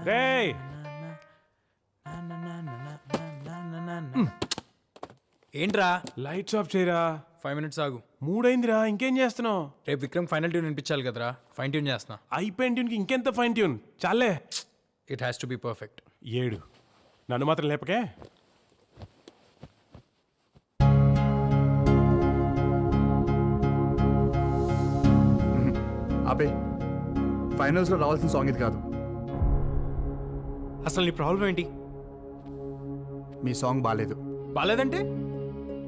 రేయ్ ఏంట్రా lights off చేయరా. 5 minutes ఆగు. 3 అయిందిరా, ఇంకేం చేస్తున్నావు? రేపు విక్రమ్ ఫైనల్ ట్యూన్ వినిపించాలి కదరా, ఫైన్ ట్యూన్ చేస్తున్నా. అయిపోయిన ట్యూన్కి ఇంకెంత ఫైన్ ట్యూన్ చాలే. It has to be perfect. 7 నన్ను మాత్రం లేపకే. ఆపే, ఫైనల్స్లో రావాల్సిన సాంగ్ ఇది కాదు. అసలు నీ ప్రాబ్లం ఏంటి? మీ సాంగ్ బాగాలేదు. బాలేదంటే?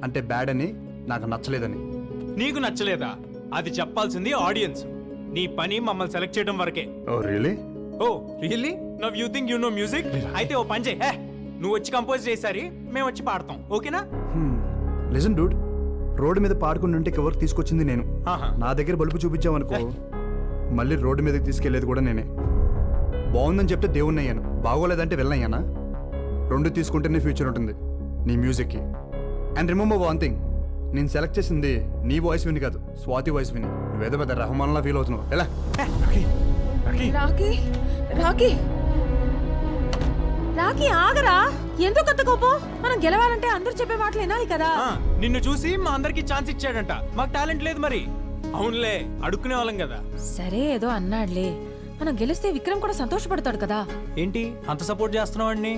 అంటే బ్యాడ్ అని, నాకు నచ్చలేదని. నీకు నచ్చలేదా? అది చెప్పాల్సింది ఆడియన్స్. నీ పని మమ్మల్ని సెలెక్ట్ చేయడం వరకే. Oh really? Oh really? Now you think you know music? అయితే ఓ పని చేయి, నువ్వు వచ్చి కంపోజ్ చేసారి మేము వచ్చి పాడతాం, ఓకేనా? లిజన్ డూడ్, రోడ్డు మీద పాడుకుని ఉంటే కవర్ తీసుకొచ్చింది నేను. ఆహా. నా దగ్గర బలుపు చూపించావనుకో, మళ్ళీ రోడ్డు మీదకి తీసుకెళ్లేది కూడా నేనే. బాగుందని చెప్తే దేవుణ్ణి అయ్యాను, బాగోలేదంటే వెళ్ళనయ్యానా? 2 తీసుకుంటేనే ఫ్యూచర్ ఉంటుంది నీ మ్యూజిక్కి. అండ్ రిమెంబర్ వన్ థింగ్, నేను సెలెక్ట్ చేసింది నీ వాయిస్ విని కాదు, స్వాతి వాయిస్ విని. నువ్వేదో పెద్ద రెహమాన్లా ఫీల్ అవుతున్నావు. ఎలా? రాకీ రాకీ రాకీ ఆగరా, ఎందుకు అంత కోపం? మనం గెలవాలంటే అందరూ చెప్పే మాటలు వినాలి కదా. నిన్ను చూసి మా అందరికి ఛాన్స్ ఇచ్చాడంట, మాకు టాలెంట్ లేదు మరి. అవునులే, అడుక్కునే వాళ్ళం కదా. సరే ఏదో అన్నాడులే, మనం గెలిస్తే విక్రమ్ కూడా సంతోషపడతాడు కదా. ఏంటి అంత సపోర్ట్ చేస్తున్నావు వాడిని?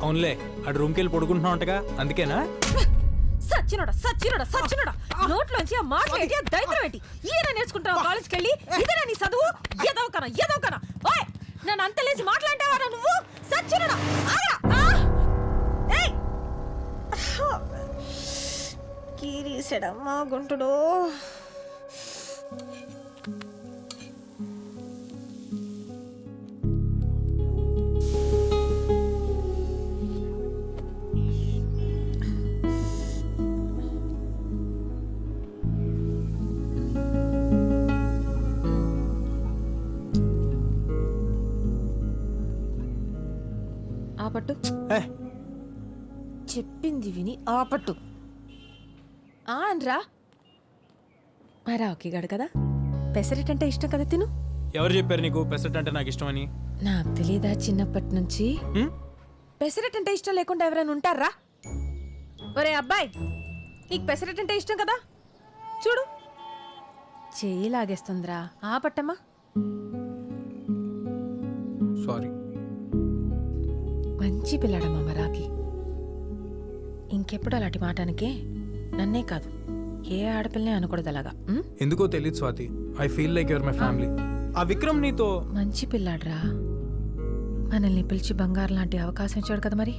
అవునులే, అటు రూమ్కి వెళ్ళి పడుకుంటున్నావు అంటగా, అందుకేనా? సచ్చినోడా సచ్చినోడా సచ్చినోడా, నోట్లోంచి ఆ మాట ఏంటి, ఆ దైత్రం ఏంటి? ఈయన నేర్చుకుంటావు కాలేజ్కి వెళ్ళి? ఇదేనా నీ చదువు? ఏదోకనా ఓయ్, నన్ను అంత లేచి మాట్లాంటావారా నువ్వు? సచ్చినోడా కీరీసెడమ్మా గుంటుడు. ఆపట్టు, చెప్పింది విని ఆపట్టు. అనరా, మా రావుకి గడు కదా, పెసరెట్ అంటే ఇష్టం కదా, తిను. ఎవరు చెప్పారు నీకు పెసరట్ అంటే నాకు ఇష్టమని? నాకు తెలీదా చిన్నప్పటి నుంచి? పెసరెట్ అంటే ఇష్టం లేకుండా ఎవరైనా ఉంటారా? ఒరే అబ్బాయి, నీకు పెసరెట్ అంటే ఇష్టం కదా, చూడు చెయ్యి లాగేస్తుందిరా. ఆపట్టమ్మా. సారీ. మంచి పిల్లాడమ్మా మరాకి. ఇంకెప్పుడు అలాంటి మాటానికే నన్నే కాదు, ఏ ఆడపిల్లనే అనకూడదు అలాగా. ఎందుకో తెలియదు Swathi, I feel like your my family. ఆ విక్రమ్ నీతో మంచి పిల్లాడ్రా, మనల్ని పిలిచి బంగారం లాంటి అవకాశం ఇచ్చాడు కదా, మరి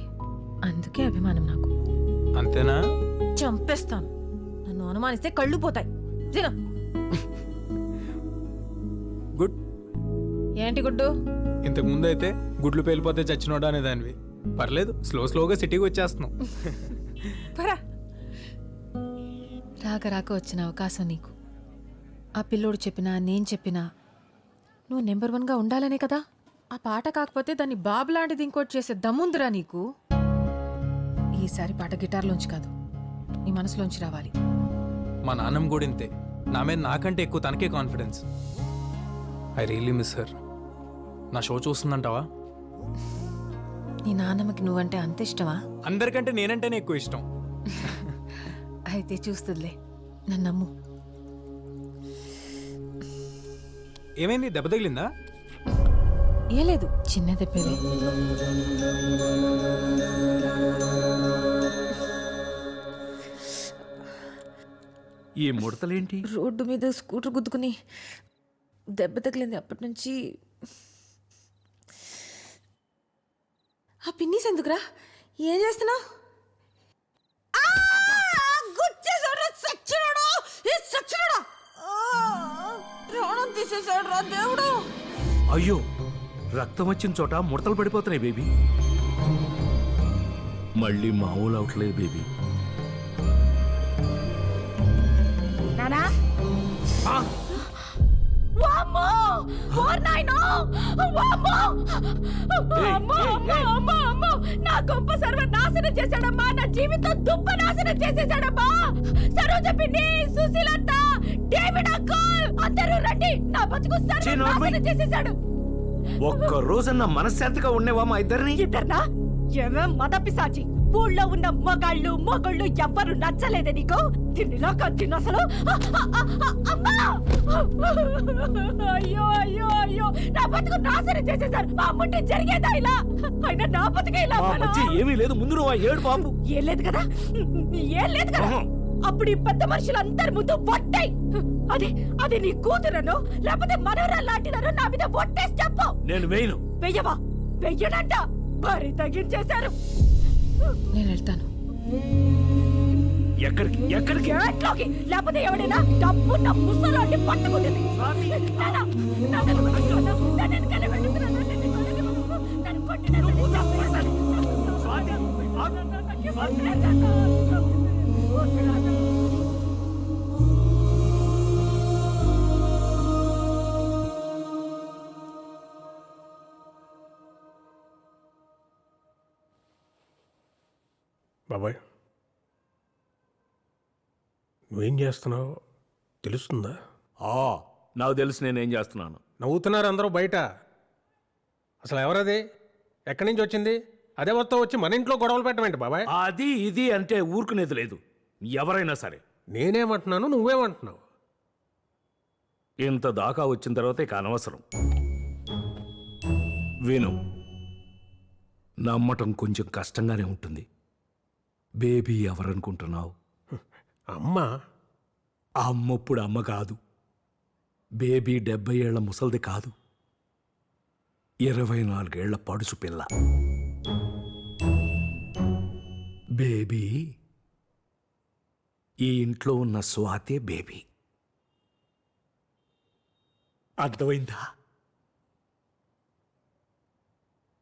అందుకే అభిమానం నాకు. అంతేనా? చంపేస్తాను, నన్ను అనుమానిస్తే కళ్ళు పోతాయి. తిన. గుడ్. ఏంటి గుడ్డు? ఇంతకు ముందు అయితే గుడ్లు పేలిపోతే చచ్చినోడా అనేదానివి. పర్లేదు, స్లోగా సిటీకి వచ్చేస్తున్నావు. రాక వచ్చిన అవకాశం నీకు. ఆ పిల్లోడు చెప్పినా నేను చెప్పినా నువ్వు నెంబర్ 1గా ఉండాలనే కదా. ఆ పాట కాకపోతే దాన్ని బాబు లాంటిది ఇంకోటి చేసే దమ్ముందిరా నీకు. ఈసారి పాట గిటార్లోంచి కాదు, నీ మనసులోంచి రావాలి. మా నాన్నమ్మ కూడా ఇంతే, నా మీద నాకంటే ఎక్కువ తనకే confidence. I really miss her. నా షో చూస్తుందంటావా? నీ నాన్నమ్మకి నువ్వంటే అంత ఇష్టమా? అందరికంటే నేనంటేనే ఎక్కువ ఇష్టం. అయితే చూస్తుందిలే, నన్ను నమ్ము. ఏమైంది, దెబ్బ తగిలిందా? ఏ లేదు, చిన్న దెబ్బలే. ఈ ముడతలేంటి? రోడ్డు మీద స్కూటర్ గుద్దుకుని దెబ్బ తగిలింది. అప్పటి నుంచి ఆ పిన్నీస్ ఎందుకురా? ఏం చేస్తున్నావు? ప్రాణం తీసేసాడు రా దేవుడు. అయ్యో, రక్తం వచ్చిన చోట ముడతలు పడిపోతున్నాయి బేబీ. మళ్ళీ మామూలు అవట్లేదు బేబీ. నానా, వామ్మో, ఓర్నాయనో, వామ్మో, అమ్మో అమ్మో అమ్మో అమ్మో, నా గొప్ప సర్వ నాశనం చేశాడమ్మా. నా జీవితం దుప్ప నాశనం చేసేసాడమ్మా. సరోజ పిన్ని, సుశీలత్త, డేవిడ్ అంకుల్ అందరూ రండి. నా బతుకు సర్వనాశనం చేసేశాడు. ఒక్క రోజన్న మనశ్శాంతిగా ఉండేవా మా ఇద్దరిని? ఇద్దర్నా? ఏమేం మద పిశాచి. ఊళ్ళో ఉన్న మొగళ్ళు ఎవ్వరు నచ్చలేదే నీకు? తిన్నిలా కత్తిన అసలు. అమ్మా! అయ్యో అయ్యో అయ్యో, నా బతుకు నాశనం చేసేశారు. మా అమ్ముంటే జరిగేదా ఇలా? అయినా నా బతుకే ఇలా. మా మధ్య ఏమీ లేదు, ముందు నువ్వు ఏడు బాబు. ఏం లేదు కదా, ఏం లేదు కదా. అప్పుడు ఈ పెద్ద మనుషులందరి ముందు ఒట్టాయి. అది నీ కూతురను లేకపోతే మనవరాలు లాంటిదను నా మీద ఒట్టేసి చెప్పు. నేను వేయను. వెయ్యవా? వెయ్యడంట. భారీ తగ్గించేశారు. నేను వెళ్తాను. ఎక్కడికి? గేట్లోకి. లేకపోతే ఎవడైనా డబ్బున్న ముసలాంటి పట్టుకుంటుంది. బాబాయ్, నువ్వేం చేస్తున్నావు తెలుస్తుందా? నాకు తెలుసు నేనేం చేస్తున్నాను. నవ్వుతున్నారు అందరూ బయట. అసలు ఎవరది? ఎక్కడి నుంచి వచ్చింది? అదే మొత్తం వచ్చి మన ఇంట్లో గొడవలు పెట్టమేంటి బాబాయ్? అది ఇది అంటే ఊరుకునేది లేదు. ఎవరైనా సరే. నేనేమంటున్నాను, నువ్వేమంటున్నావు? ఇంత దాకా వచ్చిన తర్వాత ఇక అనవసరం. విను, నమ్మటం కొంచెం కష్టంగానే ఉంటుంది. బేబీ ఎవరనుకుంటున్నావు? అమ్మ. అమ్మప్పుడు అమ్మ కాదు. బేబీ 70 ఏళ్ల ముసల్ది కాదు, 24 ఏళ్ల పడుచు పిల్ల. బేబీ ఈ ఇంట్లో ఉన్న స్వాతే బేబీ. అర్థమైందా?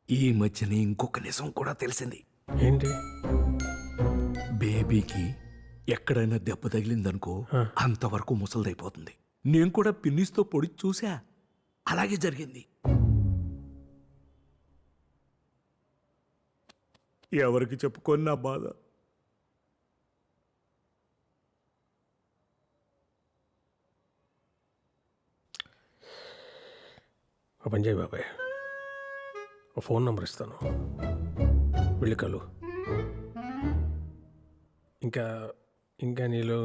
ఈ మధ్యనే ఇంకొక నిజం కూడా తెలిసింది. ఏంటి? బేబీకి ఎక్కడైనా దెబ్బ తగిలిందనుకో అంతవరకు ముసలిదైపోతుంది. నేను కూడా పిన్నిస్తో పొడి చూసా, అలాగే జరిగింది. ఎవరికి చెప్పుకొని నా బాధ. ఒక పని చేయి బాబాయ్, ఒక ఫోన్ నెంబర్ ఇస్తాను, వెళ్ళి కలు. ఇంకా నీలో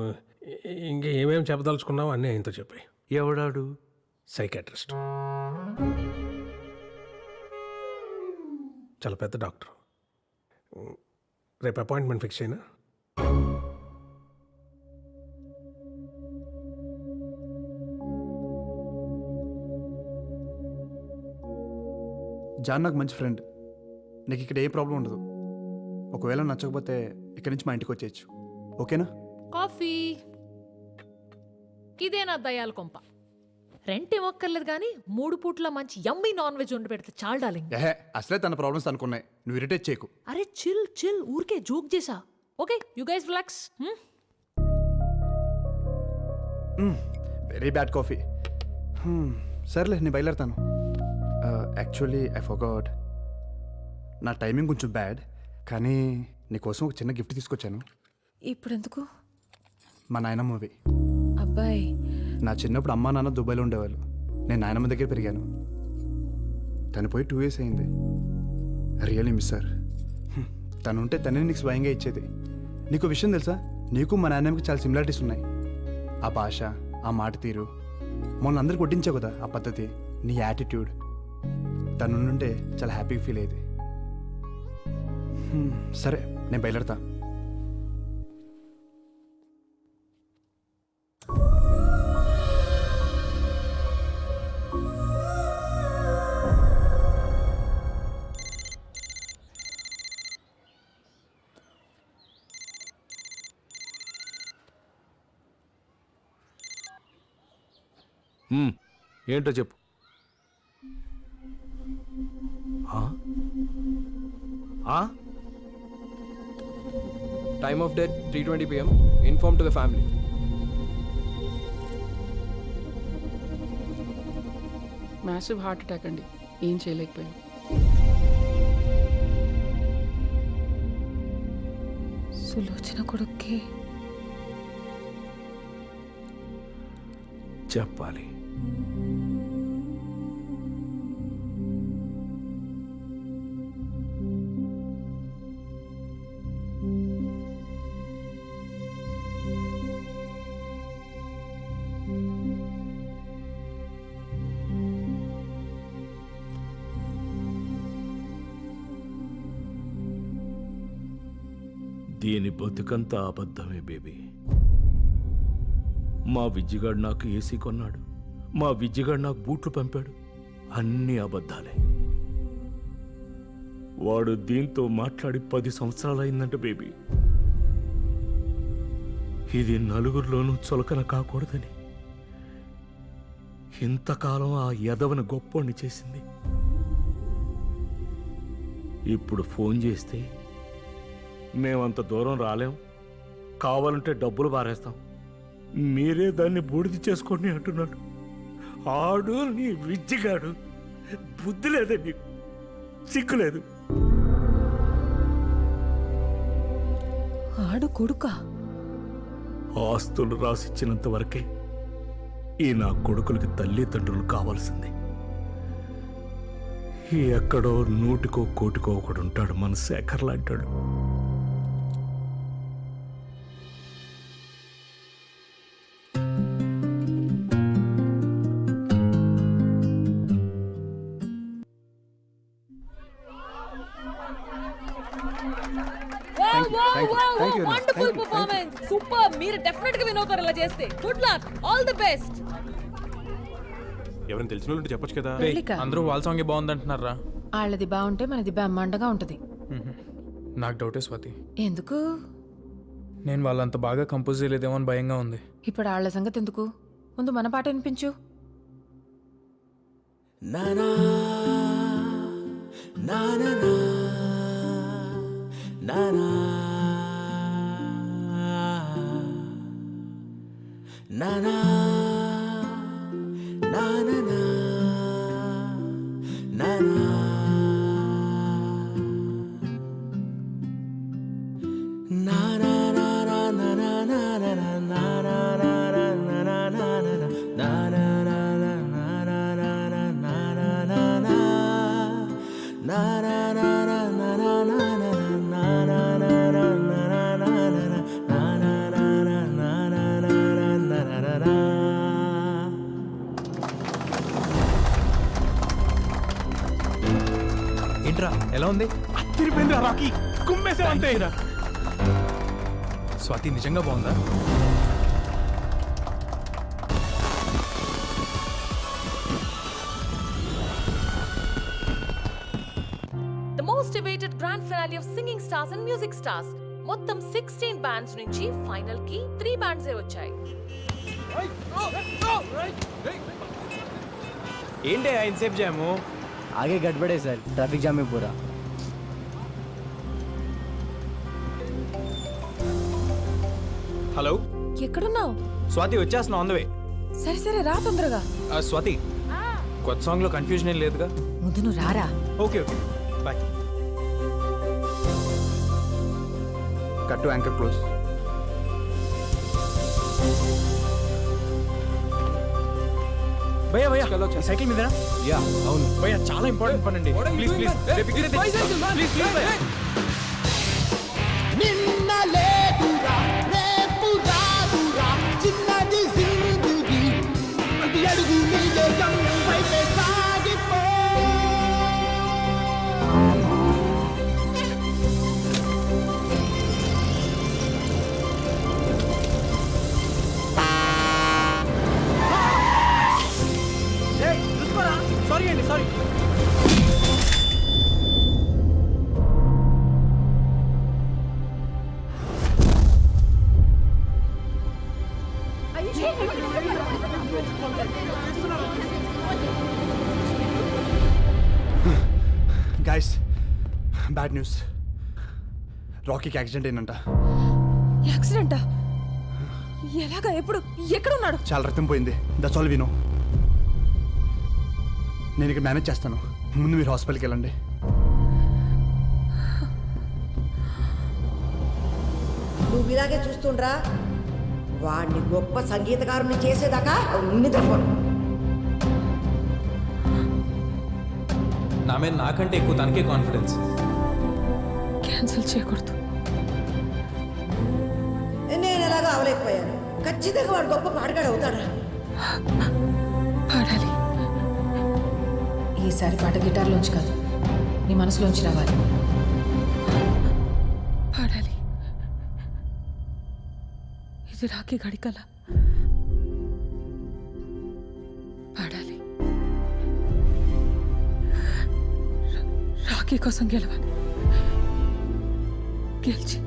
ఇంకా ఏమేమి చెప్పదలుచుకున్నావు అన్నీ ఆయనతో చెప్పాయి. ఎవడాడు? సైకాట్రిస్ట్, చాలా పెద్ద డాక్టర్. రేపు అపాయింట్మెంట్ ఫిక్స్ అయినా? జాన్ నాకు మంచి ఫ్రెండ్. నీకు ఇక్కడ ఏ ప్రాబ్లం ఉండదు. ఒకవేళ నచ్చకపోతే ఇక్కడి నుంచి మా ఇంటికి వచ్చేయచ్చు. ఓకేనా? కాఫీ. ఇదేనా దయాల కొంప? రెంట్ ఇవ్వక్కర్లేదు కానీ 3 పూట్ల మంచి యమ్మీ నాన్ వెజ్ వండి పెడితే చాలు డార్లింగ్. ఏహే, అసలే తన ప్రాబ్లమ్స్ అనుకున్నాయి. నువ్వు ఇరిటేట్ చేయకు. అరే చిల్ ఊరికే జోక్ చేసా. Okay you guys relax. Very bad coffee. సర్లే, నేను బయలుదేరుతాను. యాక్చువల్లీ ఐ ఫర్గాట్, నా టైమింగ్ కొంచెం బ్యాడ్, కానీ నీకోసం ఒక చిన్న గిఫ్ట్ తీసుకొచ్చాను. ఇప్పుడు ఎందుకు? మా నాయనమ్మవి. అబ్బాయి, నా చిన్నప్పుడు అమ్మా నాన్న దుబాయ్లో ఉండేవాళ్ళు. నేను నాయనమ్మ దగ్గర పెరిగాను. తను పోయి 2 years అయింది. Really miss sir. తను ఉంటే తనే నీకు స్వయంగా ఇచ్చేది. నీకు విషయం తెలుసా, నీకు మా నాయనమ్మకి చాలా సిమిలారిటీస్ ఉన్నాయి. ఆ భాష, ఆ మాట తీరు, మొన్న అందరికి కొట్టించావు కదా ఆ పద్ధతి, నీ యాటిట్యూడ్. తను ఉంటే చాలా హ్యాపీగా ఫీల్ అయ్యేది. సరే, నేను బయలుదేరతా. ఏంటో చెప్పు. Time of death 3:20 p.m. Inform to the family. Massive heart attack అండి, ఏం చేయలేకపోయాం. సులోచన కొడుక్కి చెప్పాలి? దీని బతుకంతా అబద్ధమే బేబీ. మా విజ్జిగాడు నాకు ఏసీ కొన్నాడు, మా విజ్జిగాడు నాకు బూట్లు పంపాడు, అన్నీ అబద్ధాలే. వాడు దీంతో మాట్లాడి 10 సంవత్సరాలైందంట బేబీ. ఇది నలుగురిలోనూ చులకన కాకూడదని ఇంతకాలం ఆ యదవని గొప్పోణ్ణి చేసింది. ఇప్పుడు ఫోన్ చేస్తే మేమంత దూరం రాలేం, కావాలంటే డబ్బులు పారేస్తాం, మీరే దాన్ని బూడిద చేసుకోండి అంటున్నాడు. ఆడు నీ విజ్జిగాడు. బుద్ధి లేదే నీకు, సిగ్గులేదు. ఆడు కొడుకా? ఆస్తులు రాసిచ్చినంత వరకే ఈ నా కొడుకులకి తల్లిదండ్రులు కావాల్సింది. ఎక్కడో 100కో 1,00,00,000 ఒకడు ఉంటాడు మన శేఖర్ లాంటాడు. Wonderful performance, super. మీరు డెఫినెట్ గా విన్ అవుతారు ఇలా చేస్తే. Good luck, all the best. ఎవరైనా తెలిసిన వాళ్ళు చెప్పొచ్చు కదా. రేయ్, పెళ్ళికా? అందరూ వాళ్ళ సాంగే బాగుందంటున్నారా? వాళ్ళది బాగుంటే మనది బ్రహ్మాండగా ఉంటది. నాకు డౌటే స్వాతి. ఎందుకు? నేను వాళ్ళంత బాగా కంపోజ్ చేయలేదేమో అని భయంగా ఉంది. ఇప్పుడు వాళ్ళ సంగతి ఎందుకు? ముందు మన పాట వినిపించు. ఏంట్రా ఎలా ఉంది? స్వాతి నిజంగా బాగుందా? The most debated grand finale of singing stars and music stars. మొత్తం 16 బ్యాండ్స్ నుంచి ఫైనల్ కి 3 బ్యాండ్స్ వచ్చాయి. ఏంటి ఇన్సేపు జాము? आगे गड़बड़े सर, ट्रैफिक जाम में पूरा. హలో ఎక్కడున్నావు? స్వాతి, వచ్చేస్తున్నా ఆన్ ద వే. సరే సరే రా తొందరగా. స్వాతి, కొత్త సాంగ్లో కన్ఫ్యూజన్ ఏం లేదుగా? ముందు నువ్వు రారా. Okay okay bye. Cut to anchor close. భయ్యా భయ్యా సైకిల్ మీదనా? యా అవును. భయ్యా చాలా ఇంపార్టెంట్ పని అండి. ప్లీజ్ ప్లీజ్ రేపు ఇక్కడే తెచ్చిస్తాం. ప్లీజ్ ప్లీజ్ భయ్యా. నిన్న లేదురా రేపు రాదురా చిన్నది జిందగీ అది అడుగు నీలో వైపే సాగిపో. సారీ అండి, సారీ. Guys, bad news. రాకీకి యాక్సిడెంట్ అయిందంట. యాక్సిడెంటా? ఎలాగా? ఎప్పుడు? ఎక్కడున్నాడు? చాలా రక్తం పోయింది. That's all we know. నేను ఇక్కడ మేనేజ్ చేస్తాను, ముందు మీరు హాస్పిటల్కి వెళ్ళండి. నువ్వు ఇలాగే చూస్తుండ్రా, వాడిని గొప్ప సంగీతకారుని చేసేదాకా నిద్రపోను. నా మీద నాకంటే ఎక్కువ తనకే కాన్ఫిడెన్స్. క్యాన్సిల్ చేయకూడదు. నేను ఎలాగో అవలేకపోయాను. ఖచ్చితంగా వాడు గొప్ప పాటగాడు అవుతాడా? పాడాలి. ఈసారి పాట గిటార్లోంచి కాదు, నీ మనసులోంచి రావాలి. పాడాలి. ఇది రాఖీ గడికల. పాడాలి. రాఖీ కోసం గెలవాలి. గెలిచి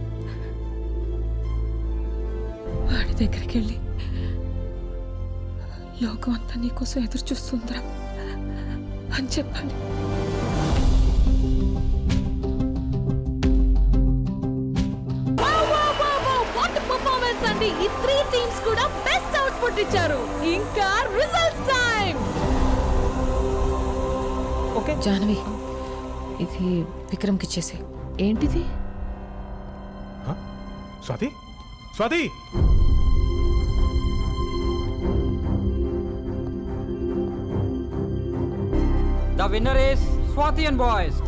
వాడి దగ్గరికి వెళ్ళి లోకం అంతా నీకోసం ఎదురు చూస్తుందిరా అని చెప్పాలి. వాట్ పర్ఫార్మెన్స్ అండి. ఈ 3 టీమ్స్ కూడా బెస్ట్ అవుట్పుట్ ఇచ్చారు. ఇంకా రిజల్ట్స్ టైం. ఓకే జాహ్నవి, ఇది విక్రమ్కి ఇచ్చేసే. ఏంటిది? Swathi, Swathi, the winner is Swathi and boys.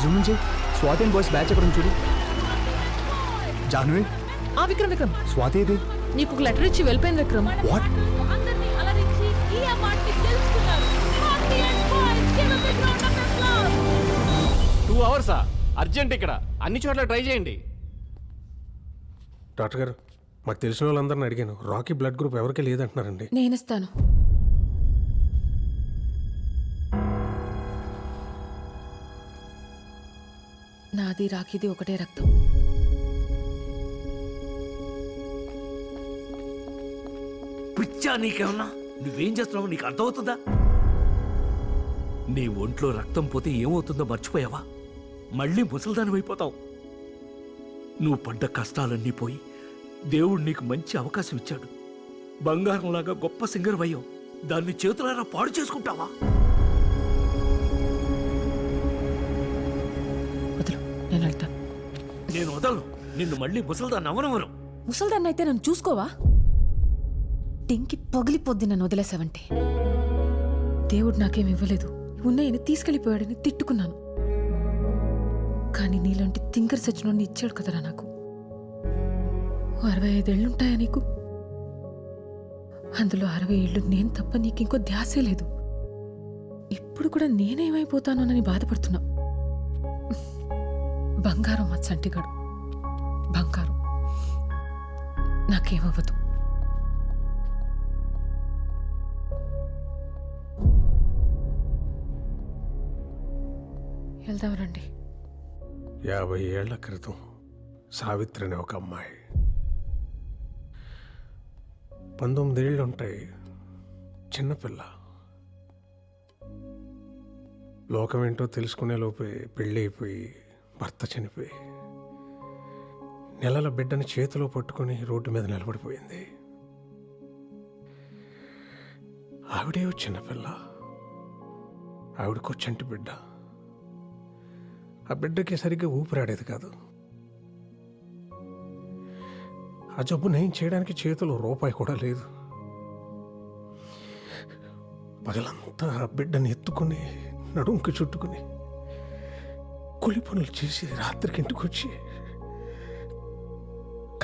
Zoom నుంచి స్వాతి అండ్ బాయ్స్ బ్యాచ్ ఎక్కడ ఉంది చూడు. జాహ్నవి, విక్రమ్ స్వాతి ఇది. నీకు ఒక లెటర్ ఇచ్చి వెళ్ళిపోయింది విక్రమ్. వాట్? అందరినీ అలరించి ఈ అవార్డుని గెలుచుకున్నారు. Swathi and boys, give a big round of applause. 2 hours urgent. ఇక్కడ అన్ని చోట్ల ట్రై చేయండి. డాక్టర్ గారు, మాకు తెలిసిన వాళ్ళందరిని అడిగాను. రాకీ బ్లడ్ గ్రూప్ ఎవరికీ లేదంటున్నారండి. నేను ఇస్తాను. నాది రాఖీది ఒకటే రక్తం. పిచ్చా నీకేమన్నా? నువ్వేం చేస్తున్నావు నీకు అర్థమవుతుందా? నీ ఒంట్లో రక్తం పోతే ఏమవుతుందో మర్చిపోయావా? మళ్ళీ ముసల్దానం అయిపోతావు. నువ్వు పడ్డ కష్టాలన్నీ పోయి దేవుడు నీకు మంచి అవకాశం ఇచ్చాడు. బంగారంలాగా గొప్ప సింగర్ అయ్యావు. దాన్ని చేతులారా పాడు చేసుకుంటావా? వదులు, నేను వెళ్తాను. నేను వదలను. నిన్ను మళ్ళీ ముసల్దాన్ని అవనవను. ముసల్దాన్ని అయితే నన్ను చూసుకోవా? టింకి పగిలిపోద్ది నన్ను వదిలేసావంటే. దేవుడు నాకేం ఇవ్వలేదు, ఉన్నాయని తీసుకెళ్ళిపోయాడని తిట్టుకున్నాను. కానీ నీలాంటి తింకర్ సచ్చినోడిని ఇచ్చాడు కదరా నాకు. 65 ఏళ్ళుంటాయా నీకు? అందులో 60 ఏళ్ళు నేను తప్ప నీకింకో ధ్యాసే లేదు. ఇప్పుడు కూడా నేనేమైపోతానోనని బాధపడుతున్నా. బంగారం మా చంటిగాడు, బంగారం. నాకేమవ్వదు. వెళ్దాం రండి. 50 ఏళ్ల క్రితం సావిత్రి అనే ఒక అమ్మాయి, 19 ఏళ్ళు ఉంటాయి, చిన్నపిల్ల. లోకం ఏంటో తెలుసుకునే లోపే పెళ్ళి అయిపోయి భర్త చనిపోయి నెలల బిడ్డని చేతిలో పట్టుకొని రోడ్డు మీద నిలబడిపోయింది. ఆవిడే చిన్నపిల్ల, ఆవిడకో చంటి బిడ్డ. ఆ బిడ్డకి సరిగ్గా ఊపిరాడేది కాదు. ఆ జబ్బు నయం చేయడానికి చేతిలో రూపాయి కూడా లేదు. పగలంతా ఆ బిడ్డని ఎత్తుకుని నడుంకి చుట్టుకుని కూలి పనులు చేసి రాత్రికి ఇంటికి వచ్చి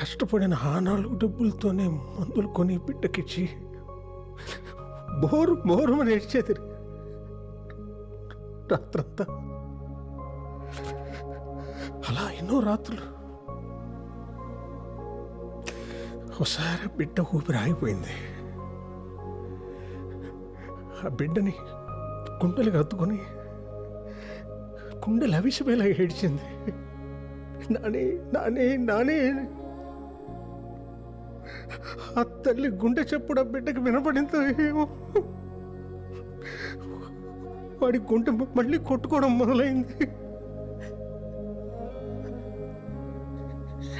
కష్టపడిన ఆనాళ్ళు డబ్బులతోనే మందులు కొని బిడ్డకిచ్చి బోరు బోరు అని ఏడ్చేది రాత్రంతా. అలా ఎన్నో రాత్రులు. ఒకసారి బిడ్డ ఊపిరి ఆగిపోయింది. ఆ బిడ్డని కుండలు కత్తుకొని కుండలు అవిషమేలా ఏడ్చింది. నానే నానే నానే. ఆ తల్లి గుండె చెప్పుడు ఆ బిడ్డకి వినపడిందో ఏమో. వాడి గుండె మళ్ళీ కొట్టుకోవడం మొదలైంది.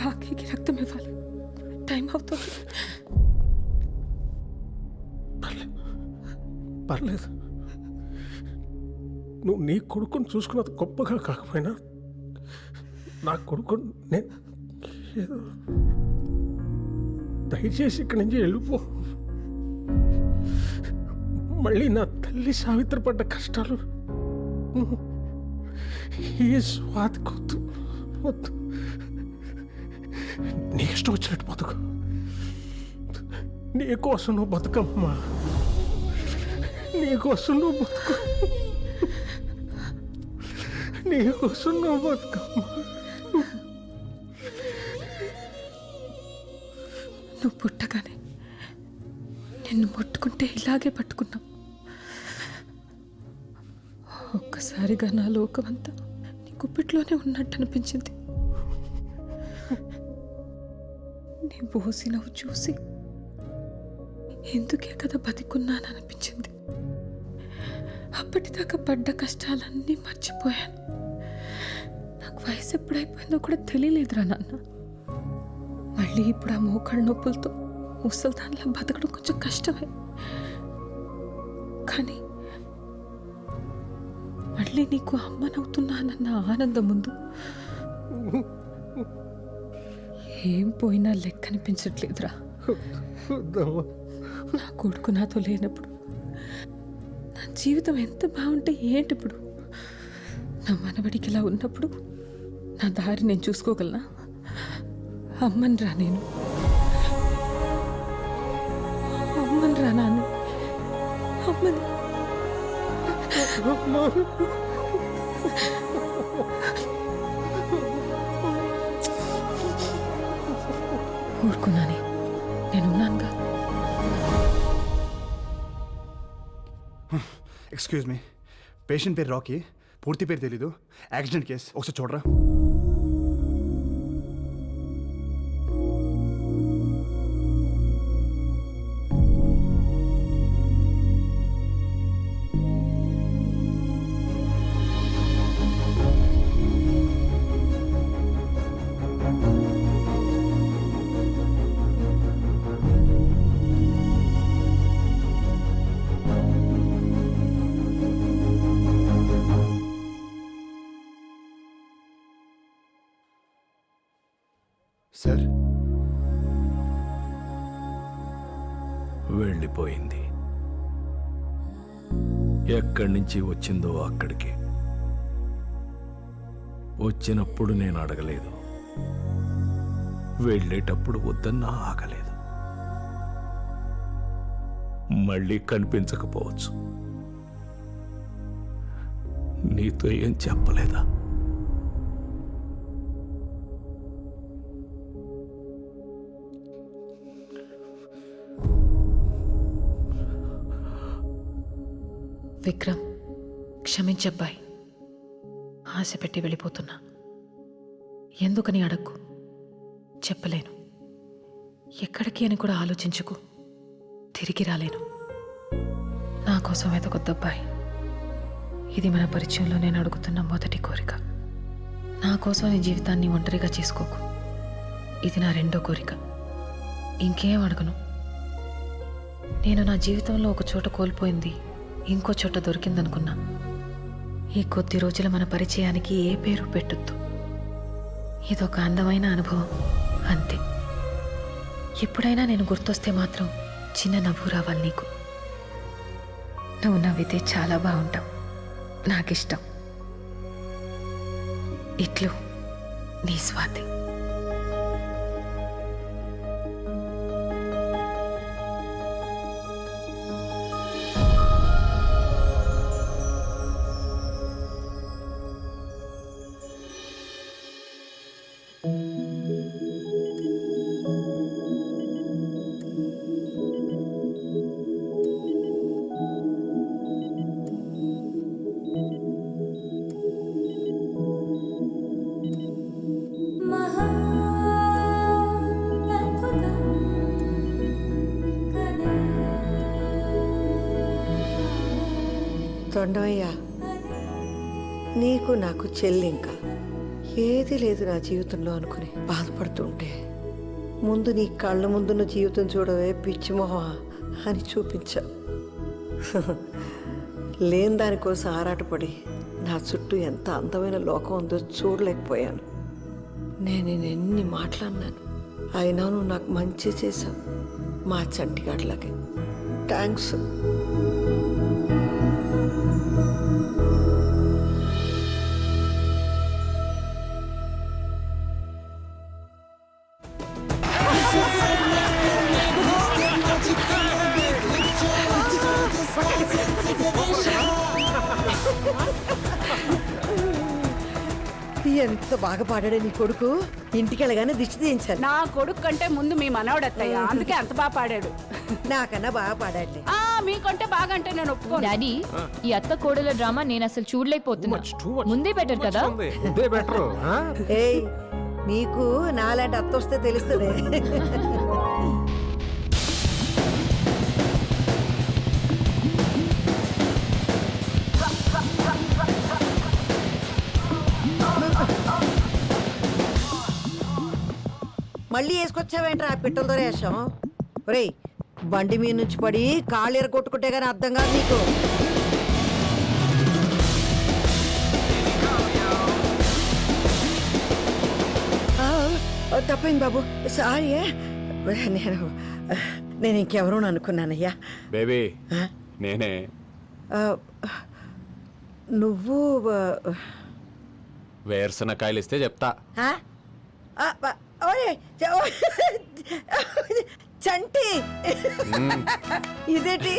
రాఖీకి రక్తం ఇవ్వాలి, టైం అవుతుంది. పర్లేదు, నువ్వు నీ కొడుకుని చూసుకున్నది గొప్పగా కాకపోయినా నా కొడుకు నేను ఏదో దయచేసి ఇక్కడి నుంచి వెళ్ళిపో. మళ్ళీ నా తల్లి సావిత్రి పడ్డ కష్టాలు ఈ స్వాతికొద్దు, వద్దు. నీ ఇష్టం వచ్చినట్టు బతుకు. నీకోసం నువ్వు బతుకమ్మా, నీకోసం నువ్వు బతుకు, నీకోసం నువ్వు బతుకమ్మా. నువ్వు పుట్టగానే నిన్ను పట్టుకుంటే ఇలాగే పట్టుకున్నావు. ఒక్కసారిగా నా లోకమంతా నీ గుప్పిట్లోనే ఉన్నట్టు అనిపించింది. నీ బోసి నవ్వు చూసి ఎందుకే కదా బతికున్నాననిపించింది. అప్పటిదాకా పడ్డ కష్టాలన్నీ మర్చిపోయాను. నాకు వయసు ఎప్పుడైపోయిందో కూడా తెలియలేదురా నాన్న. మళ్ళీ ఇప్పుడు ఆ మోకాళ్ళ నొప్పులతో ముసల్దాన్లా బతకడం కొంచెం కష్టమే. కానీ మళ్ళీ నీకు అమ్మనవుతున్నానన్న ఆనందం ముందు ఏం పోయినా లెక్కనిపించట్లేదురా. నా కొడుకు నాతో లేనప్పుడు నా జీవితం ఎంత బాగుంటే ఏంటిప్పుడు? నా మనవడికి ఇలా ఉన్నప్పుడు నా దారి నేను చూసుకోగలనా? అమ్మని రా నేను, అమ్మని రా నాన్న, అమ్మని. ఊరుకున్నానే, నేనున్నానుగా. ఎక్స్క్యూజ్ మీ, పేషెంట్ పేరు రాకీ, పూర్తి పేరు తెలీదు, యాక్సిడెంట్ కేస్, ఒకసారి చూడరా. సార్, వెళ్ళిపోయింది. ఎక్కడి నుంచి వచ్చిందో అక్కడికి. వచ్చినప్పుడు నేను అడగలేదు, వెళ్ళేటప్పుడు వద్దన్నా ఆగలేదు. మళ్ళీ కనిపించకపోవచ్చు. నీతో ఏం చెప్పలేదా? విక్రమ్, క్షమించబ్బాయి. ఆశ పెట్టి వెళ్ళిపోతున్నా. ఎందుకని అడక్కు, చెప్పలేను. ఎక్కడికి అని కూడా ఆలోచించుకు. తిరిగి రాలేను. నా కోసం వెతకొద్దబ్బాయి. ఇది మన పరిచయంలో నేను అడుగుతున్న మొదటి కోరిక. నా కోసం నీ జీవితాన్ని ఒంటరిగా చేసుకోకు. ఇది నా రెండో కోరిక. ఇంకేం అడగను. నేను నా జీవితంలో ఒక చోట కోల్పోయింది ఇంకో చోట దొరికిందనుకున్నా. ఈ కొద్ది రోజుల మన పరిచయానికి ఏ పేరు పెట్టొద్దు. ఇదొక అందమైన అనుభవం అంతే. ఎప్పుడైనా నేను గుర్తొస్తే మాత్రం చిన్న నవ్వు రావాలి నీకు. నువ్వు నవ్వితే చాలా బాగుంటావు, నాకిష్టం. ఇట్లు నీ స్వాతి. తొండవయ్య, నీకు నాకు చెల్లి ఇంకా ఏదీ లేదు నా జీవితంలో అనుకుని బాధపడుతుంటే ముందు నీ కళ్ళ ముందున్న జీవితం చూడవే పిచ్చిమోహ అని చూపించా. లేని దానికోసం ఆరాటపడి నా చుట్టూ ఎంత అందమైన లోకం ఉందో చూడలేకపోయాను. నేను ఎన్ని మాట్లాడినాను. అయినా నువ్వు నాకు మంచి చేసావు మా చంటిగాడిలాగే. థ్యాంక్స్. ఎంత బాగా పాడాడే నీ కొడుకు. ఇంటికి వెళ్ళగానే దిష్టి తీయించాను. నా కొడుకు కంటే ముందు మీ మనవడత్తయ్య, అందుకే అంత బాగా పాడాడు. నాకన్నా బాగా పాడాడులే. మీకంటే బాగా అంటే నేను ఒప్పుకోను. డాడీ, ఈ అత్త కోడల డ్రామా నేను అసలు చూడలేకపోతున్నా. ముందే బెటర్ కదా. ఏయ్, నీకు నాలాంటి అత్త వస్తే తెలుస్తుంది. మళ్ళీ వేసుకొచ్చావేంట్రా ఆ పిట్టలతో వేషం? ఒరేయ్, బండి మీద నుంచి పడి కాళ్ళు ఎరగొట్టుకుంటే గానీ అర్థం కాదు నీకు. తప్పైంది బాబు, సారీ. నేను ఇంకెవరూ అనుకున్నానయ్యా. బేబీ నేనే. నువ్వు వేరుశనకాయలు ఇస్తే చెప్తా. చంటి, ఇదేంటి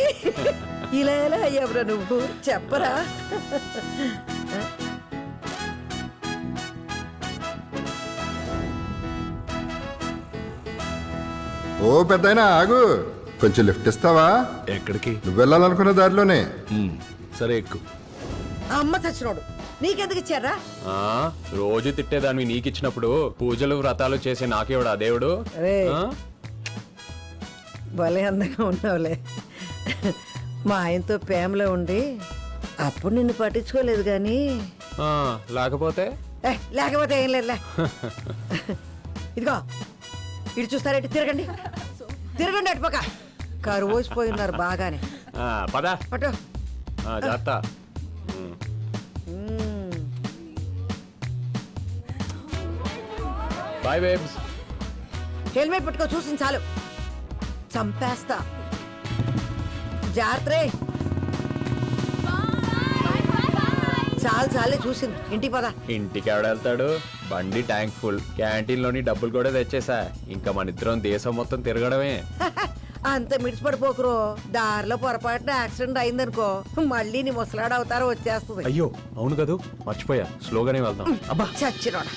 ఇలా ఎలా అయ్యావురా నువ్వు? చెప్పరా. ఓ పెద్దయినా ఆగు, కొంచెం లిఫ్ట్ ఇస్తావా? ఎక్కడికి? నువ్వు వెళ్ళాలనుకున్న దారిలోనే. సరే ఎక్కు. అమ్మ చచ్చినోడు, నీకెందుకు ఇచ్చారా? రోజు తిట్టేదాన్ని నీకిచ్చినప్పుడు పూజలు వ్రతాలు చేసే నాకేవాడా దేవుడు? భలే అందంగా ఉన్నావులే. మా ఆయనతో ప్రేమలో ఉండి అప్పుడు నిన్ను పట్టించుకోలేదు కానీ లేకపోతే లేకపోతే ఏం లేదులే. ఇదిగో ఇటు చూస్తారేంటి? తిరగండి తిరగండి అటుపక్క. కరువు పోయి ఉన్నారు బాగానే. పదా పట్టు. జాగ్రత్త. Bye babes. హెల్మెట్ పట్టుకో, చూసింది చాలు, చంపేస్తా. జాగ్రత్త. చాలు చాలే చూసింది, ఇంటికి పదా. ఇంటికి ఎవడ వెళ్తాడు? బండి ట్యాంక్ ఫుల్, క్యాంటీన్ లోని డబ్బులు కూడా తెచ్చేసా. ఇంకా మన ఇద్దరం దేశం మొత్తం తిరగడమే. అంత మిడిచిపడిపోకురో, దారిలో పొరపాటున యాక్సిడెంట్ అయిందనుకో మళ్ళీ నీ ముసలాడు అవతారం వచ్చేస్తుంది. అయ్యో అవును కదూ, మర్చిపోయా. స్లోగానే వెళ్దాం. చచ్చినోడా.